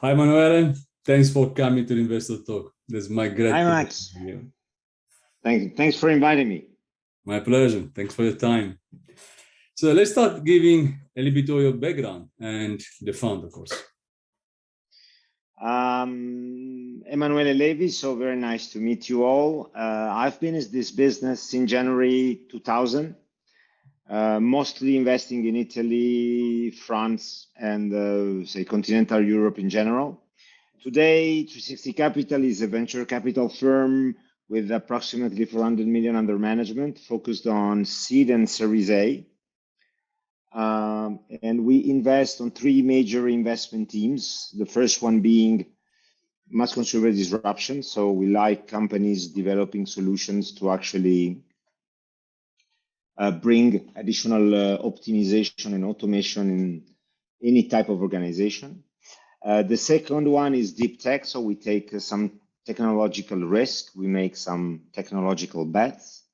Hi, Emanuele. Thanks for coming to the Investor Talk. It's my great Hi, pleasure. Max. Thanks for inviting me. My pleasure. Thanks for your time. So let's start giving a little bit of your background and the fund, of course. Emanuele Levi, so very nice to meet you all. I've been in this business in January 2000, mostly investing in Italy, France, and say continental Europe in general. Today, 360 Capital is a venture capital firm with approximately 400 million under management, focused on seed and Series A. And we invest on three major investment teams. The first one being mass consumer disruption. So we like companies developing solutions to actually bring additional optimization and automation in any type of organization. The second one is deep tech. So we take some technological risk. We make some technological bets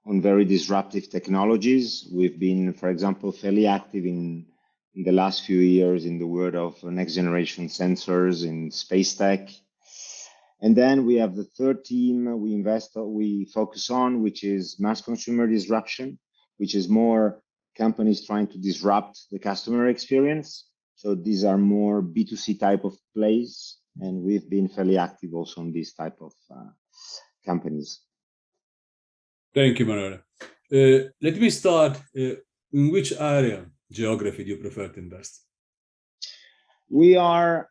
on very disruptive technologies. We've been, for example, fairly active in the last few years in the world of next generation sensors in space tech. And then we have the third team we focus on, which is mass consumer disruption, which is more companies trying to disrupt the customer experience. So these are more B2C type of plays, and we've been fairly active also on this type of companies. Thank you, Emanuele. Let me start. In which area, geography, do you prefer to invest? We are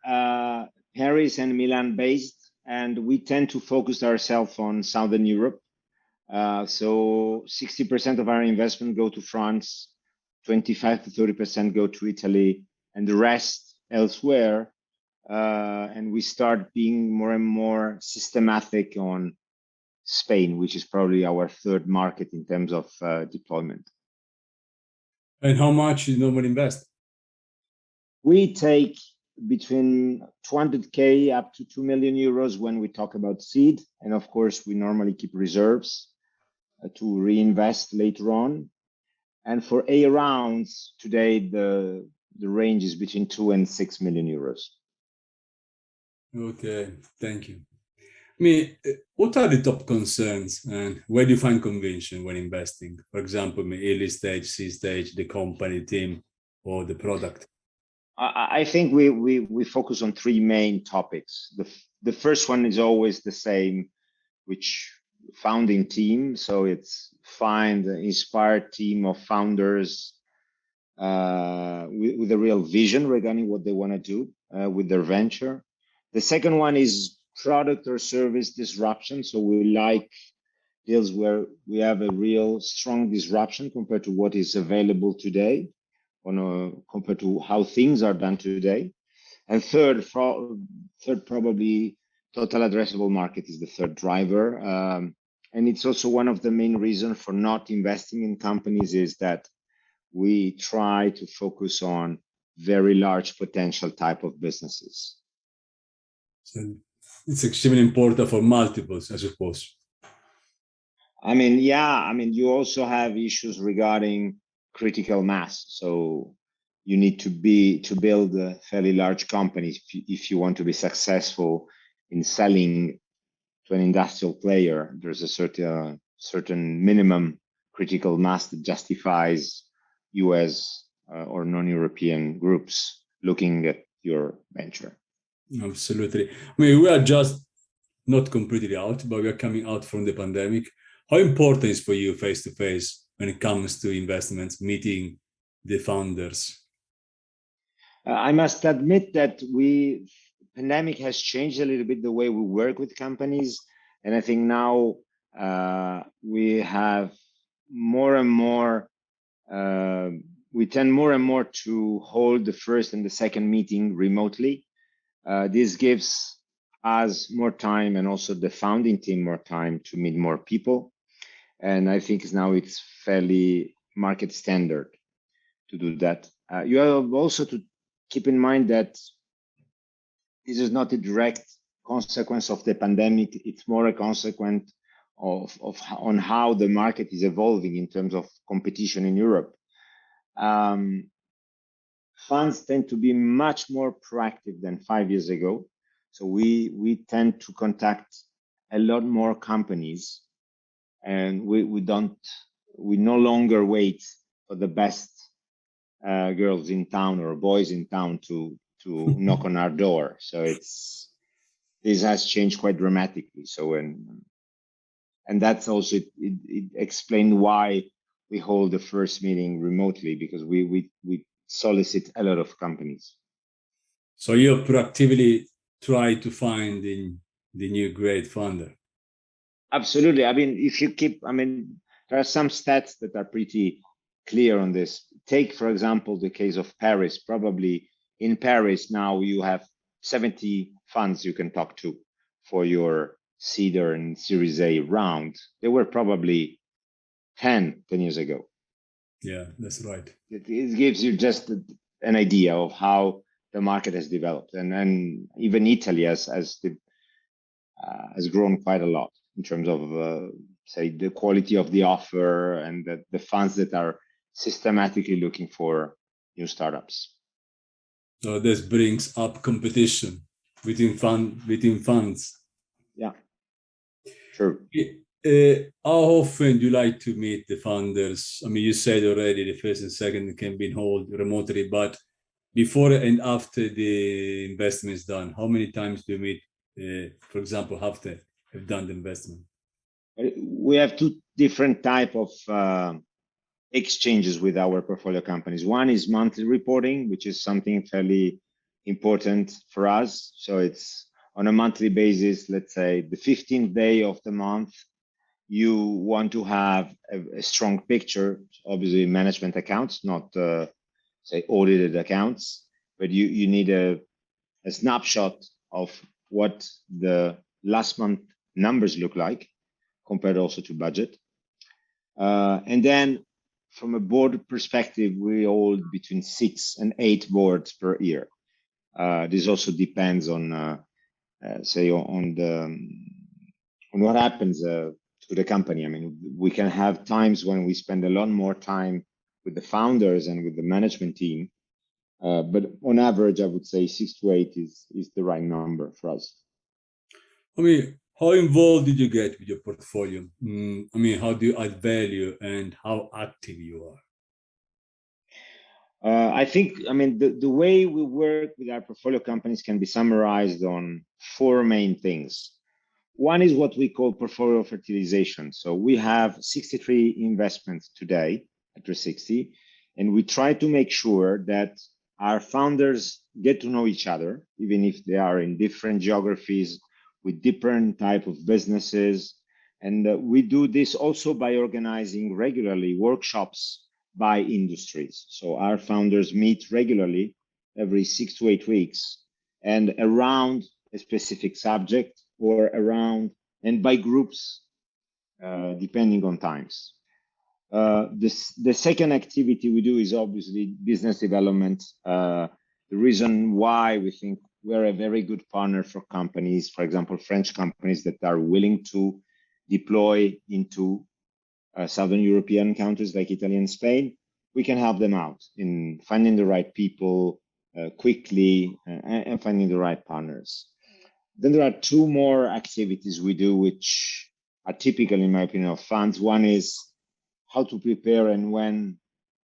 Paris and Milan based, and we tend to focus ourselves on Southern Europe. So 60% of our investment go to France, 25 to 30% go to Italy, and the rest elsewhere. And we start being more and more systematic on Spain, which is probably our third market in terms of deployment. And how much you normally invest? We take between 200K up to 2 million euros when we talk about seed. And of course, we normally keep reserves to reinvest later on. And for A rounds, today, the range is between 2 and 6 million euros. Okay, thank you. What are the top concerns and where do you find conviction when investing? For example, early stage, C stage, the company, team, or the product? I think we focus on three main topics. The first one is always the same, which founding team. So it's find an inspired team of founders with a real vision regarding what they want to do with their venture. The second one is product or service disruption. So we like deals where we have a real strong disruption compared to what is available today, compared to how things are done today. And third probably total addressable market is the third driver. And it's also one of the main reasons for not investing in companies is that we try to focus on very large potential type of businesses. So it's extremely important for multiples, I suppose. You also have issues regarding critical mass. So you need to build a fairly large company if you want to be successful in selling to an industrial player. There's a certain minimum critical mass that justifies US or non-European groups looking at your venture. Absolutely. We are just not completely out, but we are coming out from the pandemic. How important is for you face-to-face when it comes to investments, meeting the founders? I must admit that pandemic has changed a little bit the way we work with companies. And I think now we have more and more, we tend more and more to hold the first and the second meeting remotely. This gives us more time and also the founding team more time to meet more people. And I think now it's fairly market standard to do that. You have also to keep in mind that this is not a direct consequence of the pandemic. It's more a consequence on how the market is evolving in terms of competition in Europe. funds tend to be much more proactive than 5 years ago. So we tend to contact a lot more companies, and we no longer wait for the best girls in town or boys in town to knock on our door. So this has changed quite dramatically. So and that's also it explained why we hold the first meeting remotely, because we solicit a lot of companies. So you proactively try to find the new great founder. Absolutely. I mean, if you keep, I mean, there are some stats that are pretty clear on this. Take, for example, the case of Paris. Probably in Paris now you have 70 funds you can talk to for your seed and Series A round. There were probably 10 years ago. Yeah, that's right. It gives you just an idea of how the market has developed, and even Italy has grown quite a lot in terms of say the quality of the offer and the funds that are systematically looking for new startups. So this brings up competition within funds. Yeah, sure. How often do you like to meet the founders? I mean, you said already the first and second can be held remotely, but before and after the investment is done, how many times do you meet, for example, after you've done the investment? We have two different type of exchanges with our portfolio companies. One is monthly reporting, which is something fairly important for us. So it's on a monthly basis. Let's say the 15th day of the month, you want to have a strong picture. Obviously, management accounts, not say audited accounts, but you need a snapshot of what the last month numbers look like compared also to budget. And then from a board perspective, we hold between 6 and 8 boards per year. This also depends on say on what happens to the company. I mean, we can have times when we spend a lot more time with the founders and with the management team, but on average, I would say 6 to 8 is the right number for us. I mean, how involved did you get with your portfolio? I mean, how do you add value and how active you are? I think, I mean, the way we work with our portfolio companies can be summarized on 4 main things. One is what we call portfolio fertilization. So we have 63 investments today at 360, and we try to make sure that our founders get to know each other, even if they are in different geographies with different type of businesses. And we do this also by organizing regularly workshops by industries. So our founders meet regularly every 6 to 8 weeks and around a specific subject or around and by groups, depending on times. The second activity we do is obviously business development. The reason why we think we're a very good partner for companies, for example, French companies that are willing to deploy into Southern European countries like Italy and Spain, we can help them out in finding the right people quickly and finding the right partners. Then there are 2 more activities we do, which are typical, in my opinion, of funds. One is how to prepare and when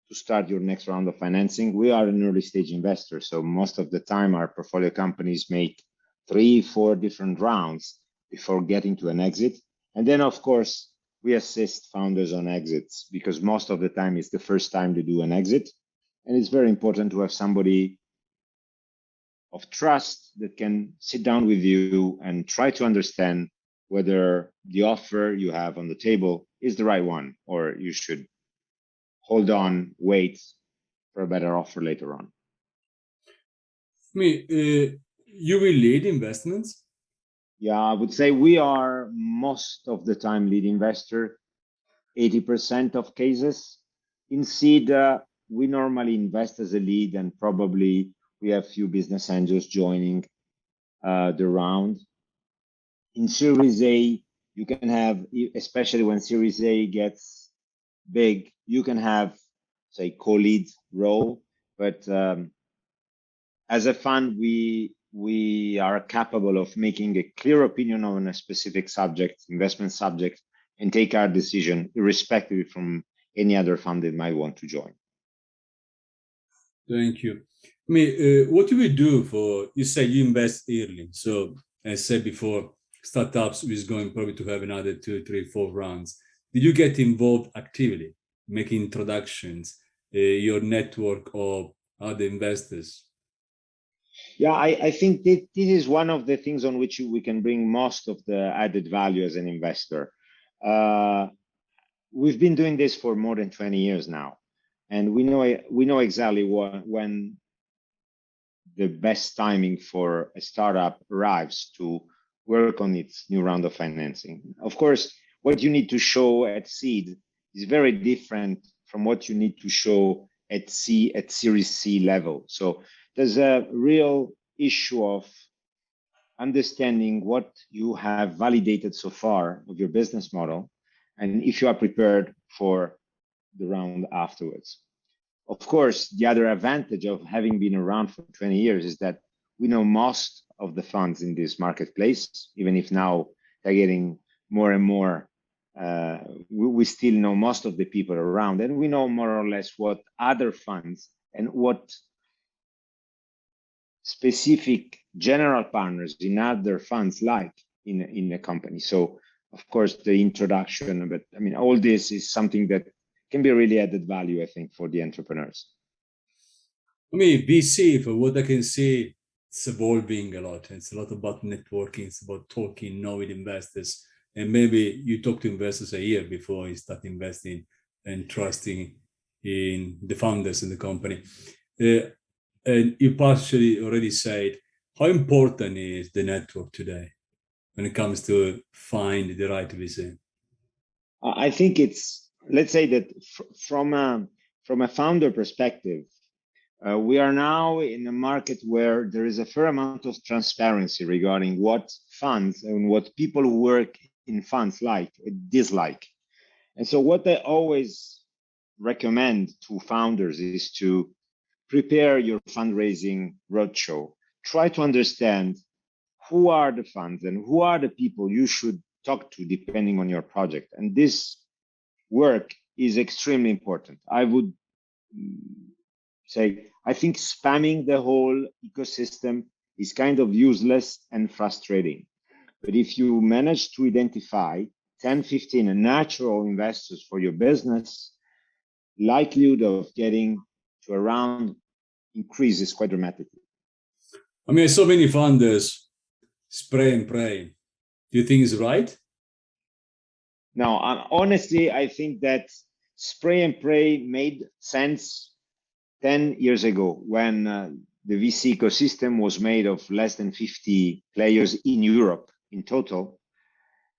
to start your next round of financing. We are an early stage investor, so most of the time our portfolio companies make 3-4 different rounds before getting to an exit. And then, of course, we assist founders on exits because most of the time it's the first time to do an exit. And it's very important to have somebody of trust that can sit down with you and try to understand whether the offer you have on the table is the right one, or you should hold on, wait for a better offer later on. I mean, you will lead investments? Yeah, I would say we are most of the time lead investor, 80% of cases. In seed, we normally invest as a lead, and probably we have few business angels joining the round. In Series A, you can have, especially when Series A gets big, you can have, say, co-lead role, but as a fund, we are capable of making a clear opinion on a specific subject, investment subject, and take our decision irrespective from any other fund that might want to join. Thank you. I mean, what do we do for, you say you invest early. So as I said before, startups is going probably to have another 2, 3, 4 rounds. Did you get involved actively, making introductions, your network of other investors? Yeah, I think that this is one of the things on which we can bring most of the added value as an investor. We've been doing this for more than 20 years now, and we know exactly when the best timing for a startup arrives to work on its new round of financing. Of course, what you need to show at seed is very different from what you need to show at Series C level. So there's a real issue of understanding what you have validated so far of your business model, and if you are prepared for the round afterwards. Of course, the other advantage of having been around for 20 years is that we know most of the funds in this marketplace, even if now they're getting more and more. We still know most of the people around, and we know more or less what other funds and what specific general partners in other funds like in a company. So, of course, the introduction, but I mean, all this is something that can be really added value, I think, for the entrepreneurs. I mean, VC, for what I can see, it's evolving a lot. It's a lot about networking. It's about talking, knowing investors. And maybe you talk to investors a year before you start investing and trusting in the founders in the company. And you partially already said, how important is the network today when it comes to find the right VC? I think it's, let's say that from a founder perspective, we are now in a market where there is a fair amount of transparency regarding what funds and what people who work in funds like, dislike. And so what I always recommend to founders is to prepare your fundraising roadshow. Try to understand who are the funds and who are the people you should talk to depending on your project. And this work is extremely important. I would say, I think spamming the whole ecosystem is kind of useless and frustrating. But if you manage to identify 10, 15 natural investors for your business, likelihood of getting to a round increases quite dramatically. I mean, so many funders spray and pray. Do you think it's right? No, honestly, I think that spray and pray made sense 10 years ago when the VC ecosystem was made of less than 50 players in Europe in total.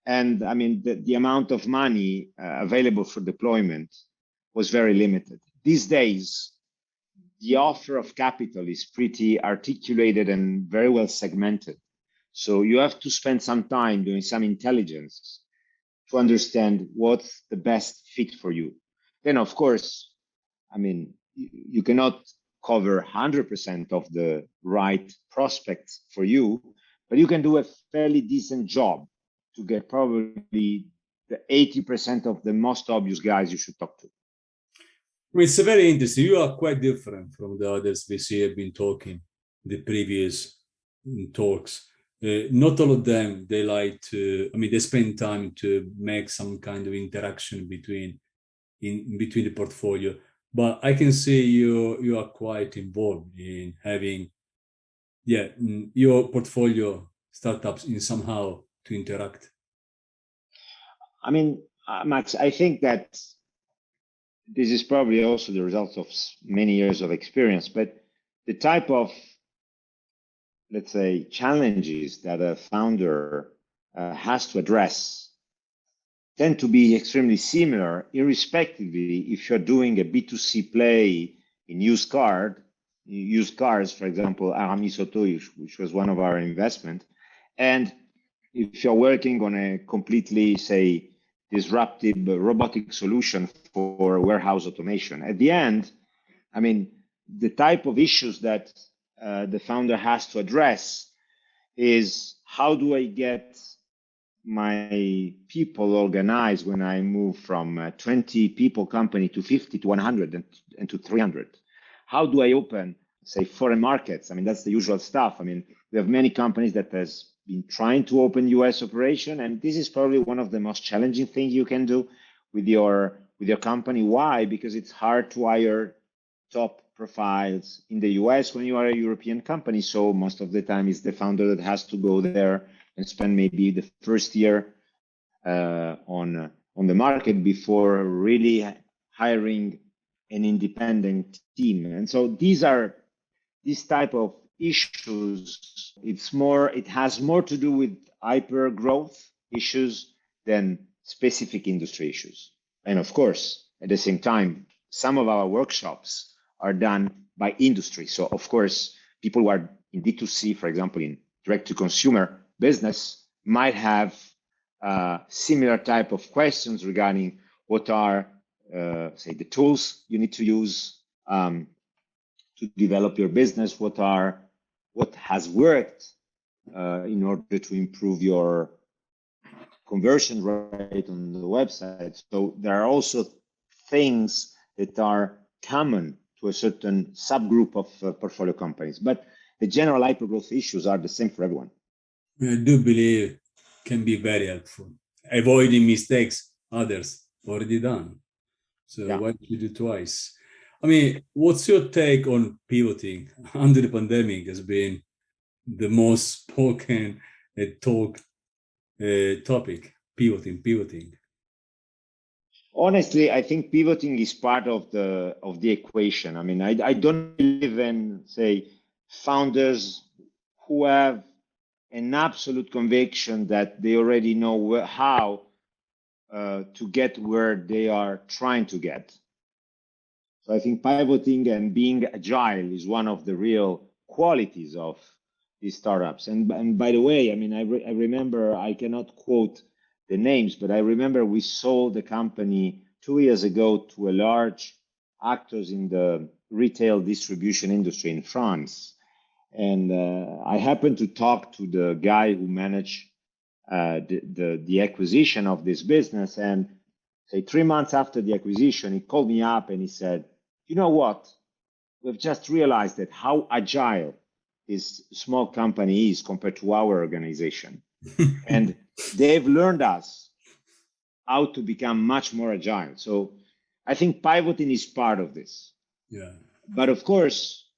And I mean, the amount of money available for deployment was very limited. These days, the offer of capital is pretty articulated and very well segmented. So you have to spend some time doing some intelligence to understand what's the best fit for you. Then, of course, I mean, you cannot cover 100% of the right prospects for you, but you can do a fairly decent job to get probably the 80% of the most obvious guys you should talk to. I mean, it's very interesting. You are quite different from the others VC have been talking, the previous talks. Not all of them, they like to, I mean, they spend time to make some kind of interaction between the portfolio. But I can see you are quite involved in having, your portfolio startups in somehow to interact. I mean, Max, I think that this is probably also the result of many years of experience, but the type of, let's say, challenges that a founder has to address tend to be extremely similar, irrespectively if you're doing a B2C play in used cars, for example, Aramis Auto, which was one of our investment, and if you're working on a completely, say, disruptive robotic solution for warehouse automation. At the end, I mean, the type of issues that the founder has to address is how do I get my people organized when I move from a 20 people company to 50 to 100 and to 300? How do I open, say, foreign markets? I mean, that's the usual stuff. I mean, we have many companies that has been trying to open US operation, and this is probably one of the most challenging things you can do with your company. Why? Because it's hard to hire top profiles in the US when you are a European company. So most of the time it's the founder that has to go there and spend maybe the first year on the market before really hiring an independent team. And so these type of issues, it has more to do with hyper growth issues than specific industry issues. And of course, at the same time, some of our workshops are done by industry. So of course, people who are in D2C, for example, in direct to consumer business might have similar type of questions regarding what are, say, the tools you need to use to develop your business, what has worked in order to improve your conversion rate on the website. So there are also things that are common to a certain subgroup of portfolio companies, but the general hypergrowth issues are the same for everyone. I do believe can be very helpful. Avoiding mistakes others already done. So Yeah. why don't you do twice? I mean, what's your take on pivoting under the pandemic has been the most spoken talk topic, pivoting. Honestly, I think pivoting is part of the equation. I mean, I don't believe in, say, founders who have an absolute conviction that they already know how to get where they are trying to get. So I think pivoting and being agile is one of the real qualities of these startups. And by the way, I mean, I remember, I cannot quote the names, but I remember we sold the company 2 years ago to a large actors in the retail distribution industry in France. And I happened to talk to the guy who managed the acquisition of this business. And say 3 months after the acquisition, he called me up and he said, you know what? We've just realized that how agile this small company is compared to our organization. And they've learned us how to become much more agile. So I think pivoting is part of this. Yeah. But of course,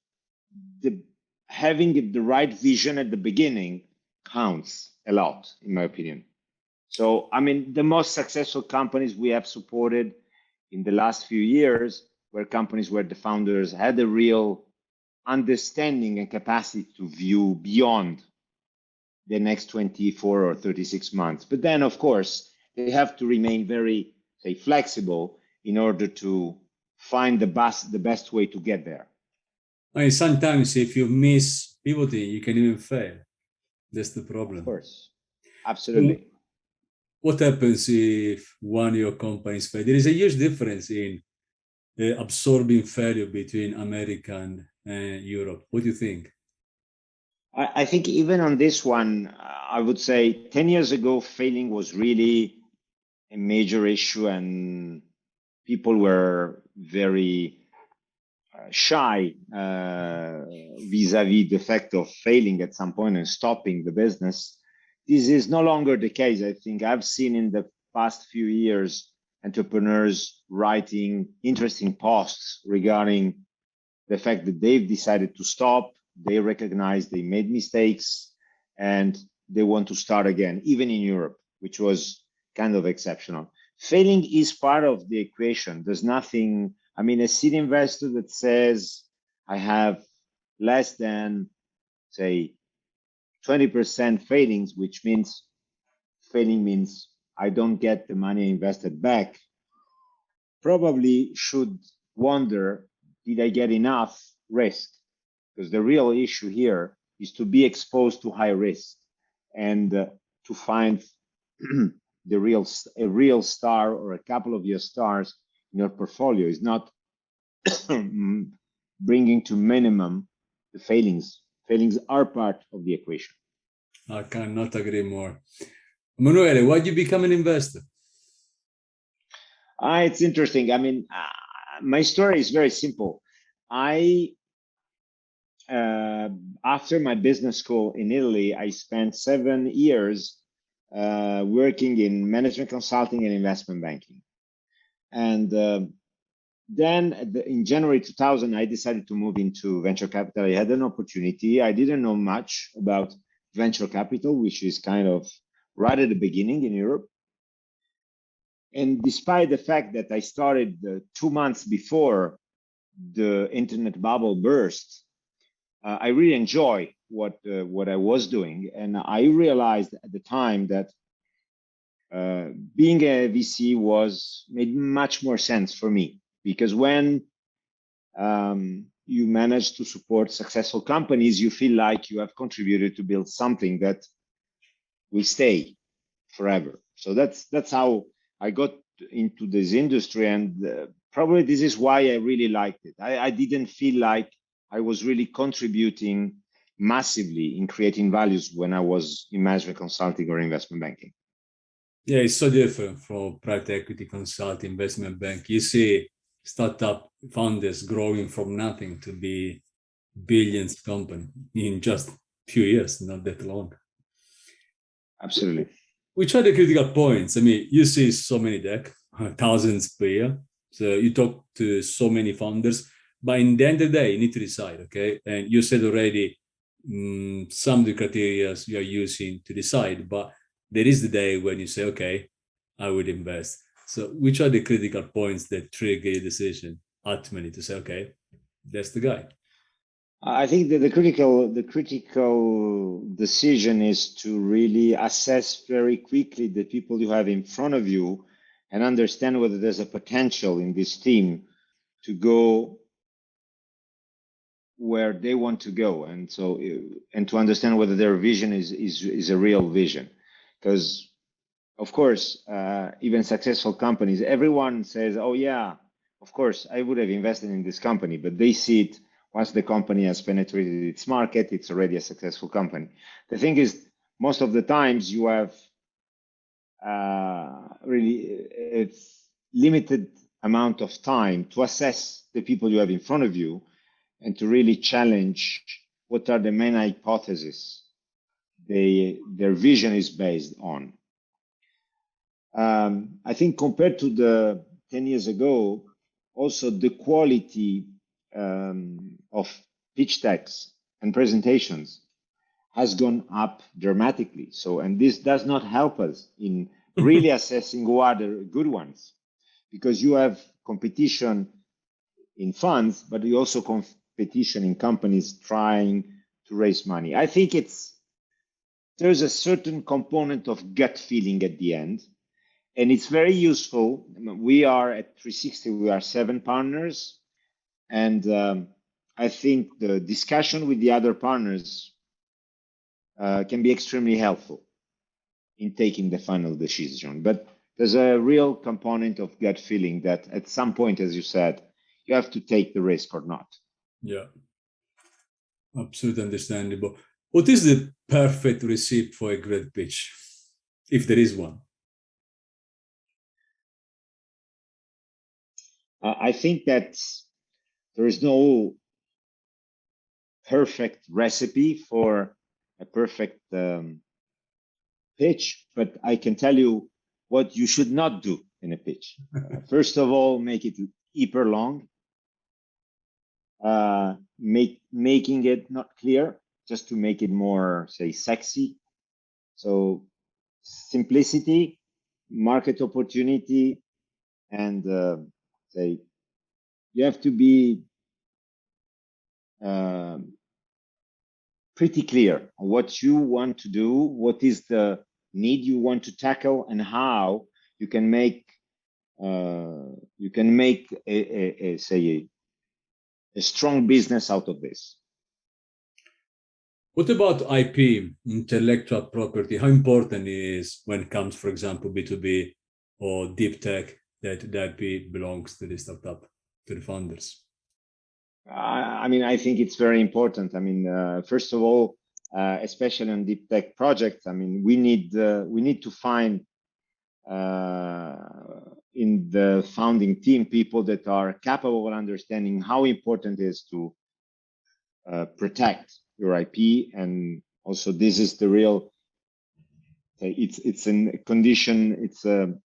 having the right vision at the beginning counts a lot, in my opinion. So, I mean, the most successful companies we have supported in the last few years were companies where the founders had a real understanding and capacity to view beyond the next 24 or 36 months. But then, of course, they have to remain very, say, flexible in order to find the best way to get there. I mean, sometimes if you miss pivoting, you can even fail. That's the problem. Of course, absolutely. So what happens if one of your companies fail? There is a huge difference in absorbing failure between America and Europe. What do you think? I think even on this one, I would say 10 years ago, failing was really a major issue and people were very shy vis-a-vis the fact of failing at some point and stopping the business. This is no longer the case. I think I've seen in the past few years entrepreneurs writing interesting posts regarding the fact that they've decided to stop, they recognize they made mistakes, and they want to start again, even in Europe, which was kind of exceptional. Failing is part of the equation. There's nothing, I mean, a seed investor that says, I have less than, say, 20% failings, which means failing means I don't get the money invested back, probably should wonder, did I get enough risk? Because the real issue here is to be exposed to high risk and to find a real star or a couple of your stars in your portfolio is not bringing to minimum the failings. Failings are part of the equation. I cannot agree more. Emanuele, why did you become an investor? It's interesting. I mean, my story is very simple. I after my business school in Italy, I spent 7 years working in management consulting and investment banking. And then in January 2000, I decided to move into venture capital. I had an opportunity. I didn't know much about venture capital, which is kind of right at the beginning in Europe. And despite the fact that I started 2 months before the internet bubble burst, I really enjoy what I was doing, and I realized at the time that being a VC made much more sense for me, because when you manage to support successful companies, you feel like you have contributed to build something that will stay forever. So that's how I got into this industry, and probably this is why I really liked it. I didn't feel like I was really contributing massively in creating values when I was in management consulting or investment banking. Yeah, it's so different from private equity consulting, investment bank. You see startup founders growing from nothing to be billions company in just few years, not that long. Absolutely. Which are the critical points? I mean, you see so many deck, thousands per year. So you talk to so many founders, but in the end of the day, you need to decide, okay? And you said already some of the criteria you are using to decide, but there is the day when you say, okay, I would invest. So which are the critical points that trigger a decision ultimately to say, okay, that's the guy? I think that the critical decision is to really assess very quickly the people you have in front of you and understand whether there's a potential in this team to go where they want to go, and to understand whether their vision is a real vision. Because of course, even successful companies, everyone says, oh yeah, of course I would have invested in this company, but they see it once the company has penetrated its market, it's already a successful company. The thing is, most of the times you have really it's limited amount of time to assess the people you have in front of you and to really challenge what are the main hypotheses their vision is based on. I think compared to the 10 years ago, also the quality of pitch decks and presentations has gone up dramatically. So, and this does not help us in really assessing who are the good ones, because you have competition in funds, but you also competition in companies trying to raise money. I think there's a certain component of gut feeling at the end, and it's very useful. We are at 360, we are 7 partners, and I think the discussion with the other partners can be extremely helpful in taking the final decision. But there's a real component of gut feeling that at some point, as you said, you have to take the risk or not. Yeah, absolutely understandable. What is the perfect recipe for a great pitch, if there is one? I think that there is no perfect recipe for a perfect pitch, but I can tell you what you should not do in a pitch. First of all, make it hyper long. Making it not clear, just to make it more, say, sexy. So simplicity, market opportunity, and say you have to be pretty clear on what you want to do, what is the need you want to tackle, and how you can make a strong business out of this. What about IP, intellectual property? How important it is when it comes, for example, B2B or deep tech, that the IP belongs to the startup, to the founders? I mean, I think it's very important. I mean, first of all, especially on deep tech projects, I mean, we need to find in the founding team people that are capable of understanding how important it is to protect your IP, and also this is the real. It's a condition.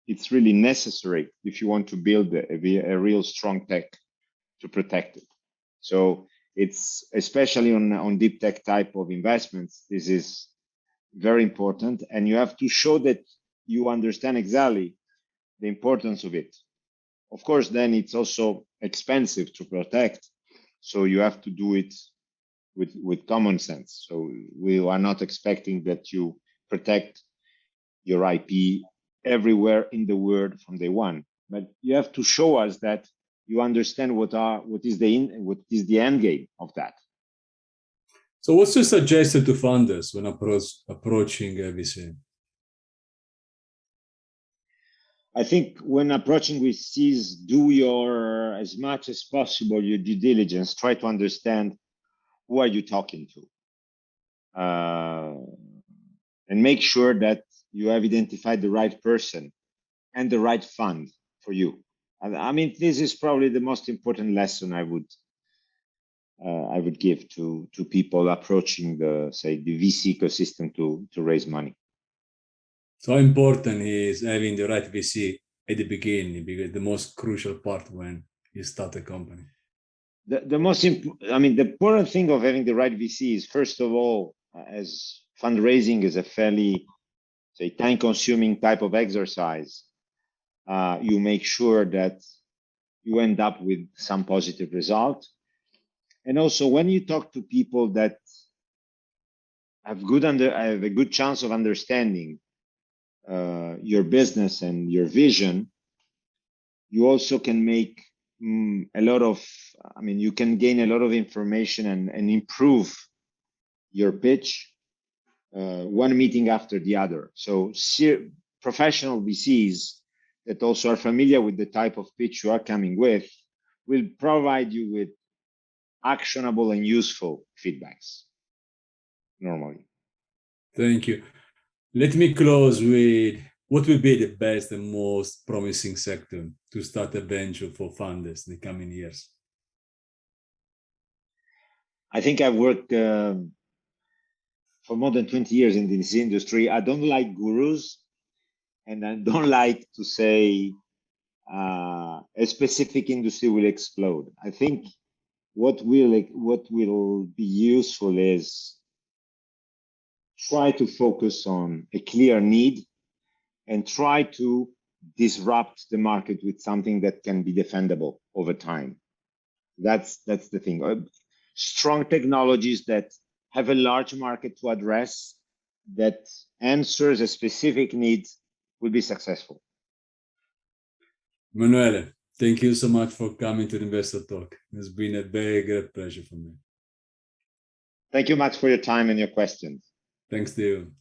It's really necessary if you want to build a real strong tech to protect it. So it's especially on deep tech type of investments. This is very important, and you have to show that you understand exactly the importance of it. Of course, then it's also expensive to protect, so you have to do it with common sense. So we are not expecting that you protect your IP everywhere in the world from day one, but you have to show us that you understand what is the end game of that. So what's your suggestion to founders when approaching a VC? I think when approaching VCs, do your as much as possible your due diligence. Try to understand who are you talking to, and make sure that you have identified the right person and the right fund for you. I mean, this is probably the most important lesson I would give to people approaching the VC ecosystem to raise money. So how important is having the right VC at the beginning, because the most crucial part when you start a company? The important thing of having the right VC is, first of all, as fundraising is a fairly, time-consuming type of exercise, you make sure that you end up with some positive result. And also, when you talk to people that have a good chance of understanding your business and your vision, you also can make you can gain a lot of information and improve your pitch one meeting after the other. So professional VCs that also are familiar with the type of pitch you are coming with will provide you with actionable and useful feedbacks normally. Thank you. Let me close with what will be the best and most promising sector to start a venture for founders in the coming years? I think I've worked for more than 20 years in this industry. I don't like gurus, and I don't like to say a specific industry will explode. I think what will be useful is try to focus on a clear need and try to disrupt the market with something that can be defendable over time. That's the thing. Strong technologies that have a large market to address, that answers a specific need, will be successful. Emanuele, thank you so much for coming to the Investor Talk. It's been a very great pleasure for me. Thank you much for your time and your questions. Thanks to you.